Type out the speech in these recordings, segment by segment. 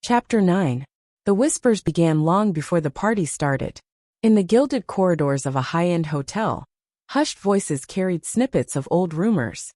Chapter 9. The whispers began long before the party started. In the gilded corridors of a high-end hotel, hushed voices carried snippets of old rumors.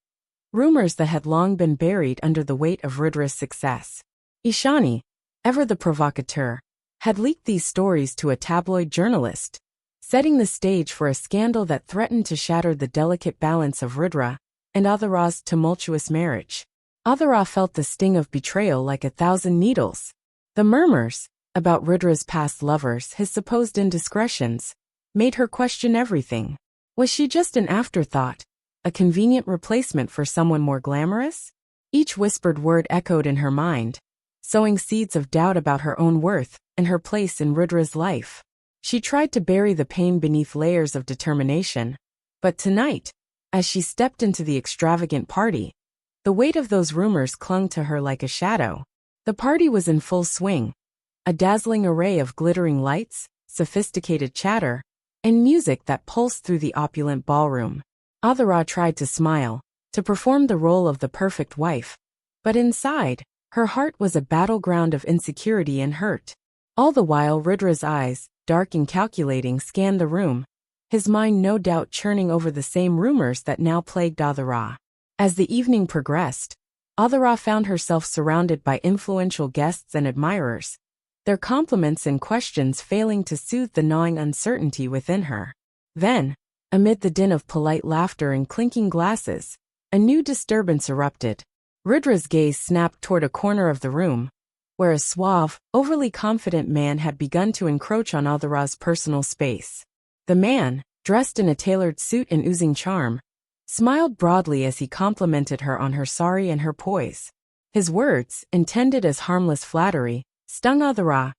Rumors that had long been buried under the weight of Rudra's success. Ishani, ever the provocateur, had leaked these stories to a tabloid journalist, setting the stage for a scandal that threatened to shatter the delicate balance of Rudra and Aadhira's tumultuous marriage. Aadhira felt the sting of betrayal like 1,000 needles. The murmurs about Rudra's past lovers, his supposed indiscretions, made her question everything. Was she just an afterthought, a convenient replacement for someone more glamorous? Each whispered word echoed in her mind, sowing seeds of doubt about her own worth and her place in Rudra's life. She tried to bury the pain beneath layers of determination, but tonight, as she stepped into the extravagant party, the weight of those rumors clung to her like a shadow. The party was in full swing, a dazzling array of glittering lights, sophisticated chatter, and music that pulsed through the opulent ballroom. Aadhira tried to smile, to perform the role of the perfect wife, but inside, her heart was a battleground of insecurity and hurt. All the while Rudra's eyes, dark and calculating, scanned the room, his mind no doubt churning over the same rumors that now plagued Aadhira. As the evening progressed, Aadhira found herself surrounded by influential guests and admirers, their compliments and questions failing to soothe the gnawing uncertainty within her. Then, amid the din of polite laughter and clinking glasses, a new disturbance erupted. Rudra's gaze snapped toward a corner of the room, where a suave, overly confident man had begun to encroach on Aadhira's personal space. The man, dressed in a tailored suit and oozing charm, smiled broadly as he complimented her on her sari and her poise. His words, intended as harmless flattery, stung Aadhira,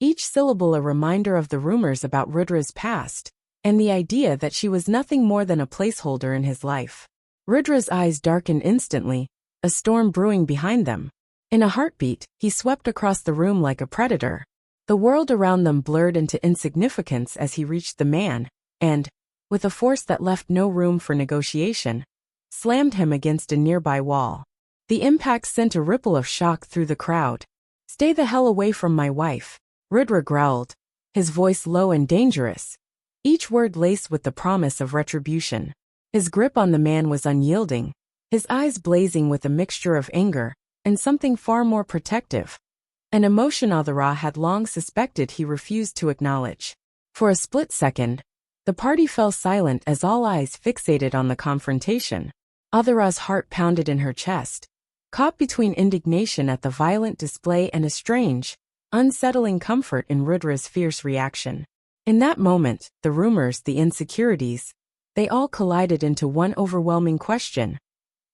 each syllable a reminder of the rumors about Rudra's past, and the idea that she was nothing more than a placeholder in his life. Rudra's eyes darkened instantly, a storm brewing behind them. In a heartbeat, he swept across the room like a predator. The world around them blurred into insignificance as he reached the man, and, with a force that left no room for negotiation, slammed him against a nearby wall. The impact sent a ripple of shock through the crowd. "Stay the hell away from my wife," Rudra growled, his voice low and dangerous, each word laced with the promise of retribution. His grip on the man was unyielding, his eyes blazing with a mixture of anger and something far more protective, an emotion Aadhira had long suspected he refused to acknowledge. For a split second, the party fell silent as all eyes fixated on the confrontation. Aadhira's heart pounded in her chest, caught between indignation at the violent display and a strange, unsettling comfort in Rudra's fierce reaction. In that moment, the rumors, the insecurities, they all collided into one overwhelming question.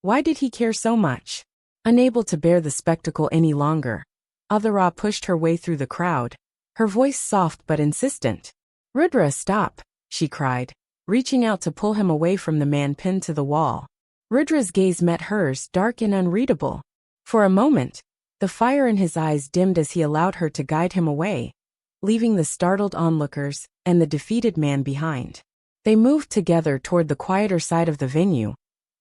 Why did he care so much? Unable to bear the spectacle any longer, Aadhira pushed her way through the crowd, her voice soft but insistent. "Rudra, stop," she cried, reaching out to pull him away from the man pinned to the wall. Rudra's gaze met hers, dark and unreadable. For a moment, the fire in his eyes dimmed as he allowed her to guide him away, leaving the startled onlookers and the defeated man behind. They moved together toward the quieter side of the venue,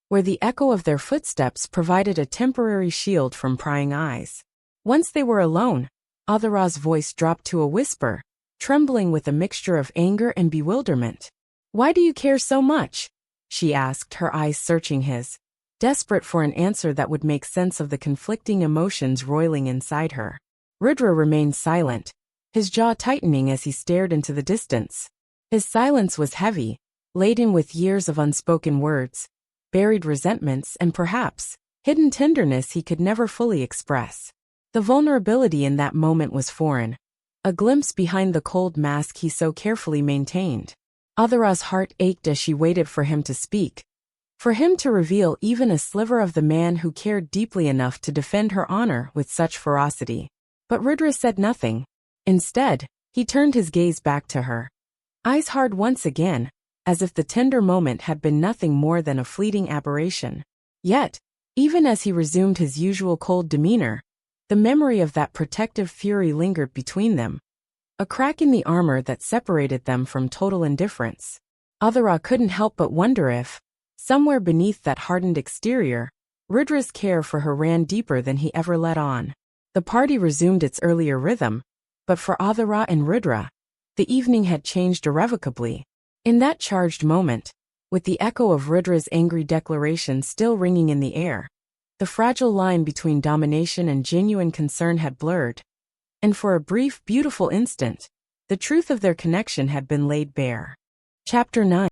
where the echo of their footsteps provided a temporary shield from prying eyes. Once they were alone, Aadhira's voice dropped to a whisper, trembling with a mixture of anger and bewilderment. "Why do you care so much?" she asked, her eyes searching his, desperate for an answer that would make sense of the conflicting emotions roiling inside her. Rudra remained silent, his jaw tightening as he stared into the distance. His silence was heavy, laden with years of unspoken words, buried resentments and perhaps hidden tenderness he could never fully express. The vulnerability in that moment was foreign, a glimpse behind the cold mask he so carefully maintained. Aadhira's heart ached as she waited for him to speak, for him to reveal even a sliver of the man who cared deeply enough to defend her honor with such ferocity. But Rudra said nothing. Instead, he turned his gaze back to her, eyes hard once again, as if the tender moment had been nothing more than a fleeting aberration. Yet, even as he resumed his usual cold demeanor, the memory of that protective fury lingered between them, a crack in the armor that separated them from total indifference. Aadhira couldn't help but wonder if, somewhere beneath that hardened exterior, Rudra's care for her ran deeper than he ever let on. The party resumed its earlier rhythm, but for Aadhira and Rudra, the evening had changed irrevocably. In that charged moment, with the echo of Rudra's angry declaration still ringing in the air, the fragile line between domination and genuine concern had blurred, and for a brief, beautiful instant, the truth of their connection had been laid bare. Chapter 9.